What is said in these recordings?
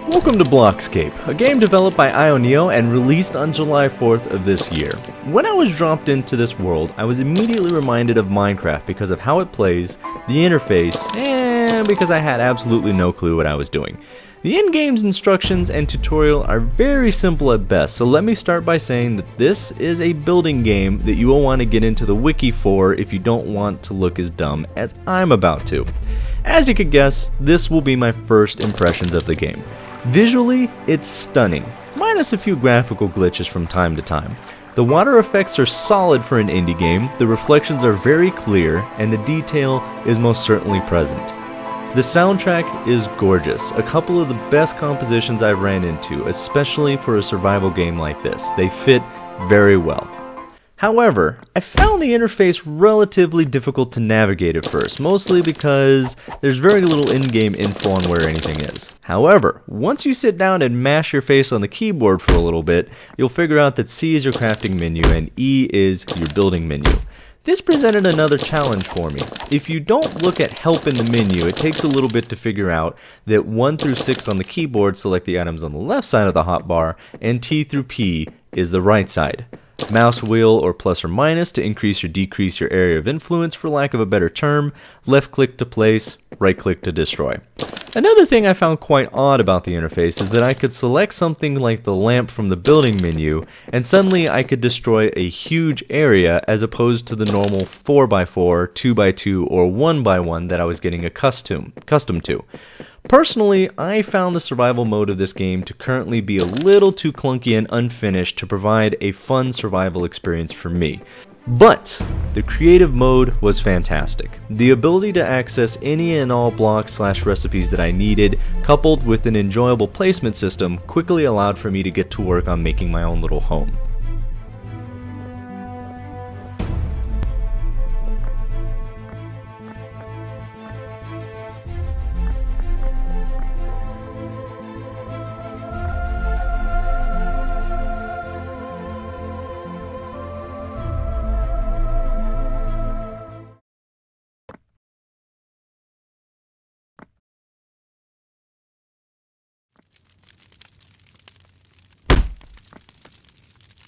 Welcome to Blockscape, a game developed by IONEO and released on July 4th of this year. When I was dropped into this world, I was immediately reminded of Minecraft because of how it plays, the interface, and because I had absolutely no clue what I was doing. The in-game's instructions and tutorial are very simple at best, so let me start by saying that this is a building game that you will want to get into the wiki for if you don't want to look as dumb as I'm about to. As you could guess, this will be my first impressions of the game. Visually, it's stunning, minus a few graphical glitches from time to time. The water effects are solid for an indie game, the reflections are very clear, and the detail is most certainly present. The soundtrack is gorgeous, a couple of the best compositions I've ran into, especially for a survival game like this. They fit very well. However, I found the interface relatively difficult to navigate at first, mostly because there's very little in-game info on where anything is. However, once you sit down and mash your face on the keyboard for a little bit, you'll figure out that C is your crafting menu and E is your building menu. This presented another challenge for me. If you don't look at help in the menu, it takes a little bit to figure out that 1 through 6 on the keyboard select the items on the left side of the hotbar, and T through P is the right side. Mouse wheel or plus or minus to increase or decrease your area of influence, for lack of a better term, left click to place, right click to destroy. Another thing I found quite odd about the interface is that I could select something like the lamp from the building menu and suddenly I could destroy a huge area as opposed to the normal 4x4, 2x2, or 1x1 that I was getting accustomed to. Personally, I found the survival mode of this game to currently be a little too clunky and unfinished to provide a fun survival experience for me. But the creative mode was fantastic. The ability to access any and all blocks/recipes that I needed, coupled with an enjoyable placement system, quickly allowed for me to get to work on making my own little home.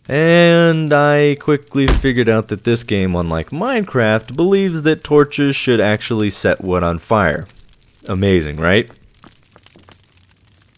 And I quickly figured out that this game, unlike Minecraft, believes that torches should actually set wood on fire. Amazing, right?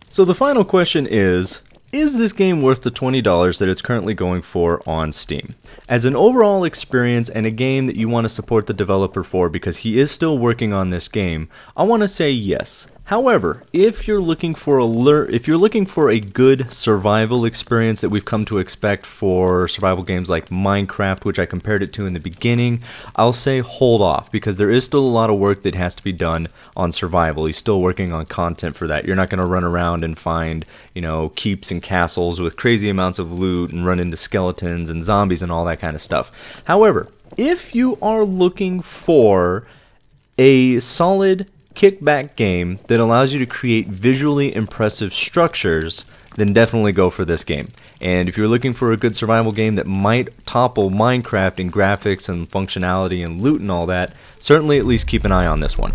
So the final question is this game worth the $20 that it's currently going for on Steam? As an overall experience and a game that you want to support the developer for because he is still working on this game, I want to say yes. However, if you're looking for a good survival experience that we've come to expect for survival games like Minecraft, which I compared it to in the beginning, I'll say hold off because there is still a lot of work that has to be done on survival. He's still working on content for that. You're not going to run around and find, keeps and castles with crazy amounts of loot and run into skeletons and zombies and all that kind of stuff. However, if you are looking for a solid kickback game that allows you to create visually impressive structures, then definitely go for this game. And if you're looking for a good survival game that might topple Minecraft in graphics and functionality and loot and all that, certainly at least keep an eye on this one.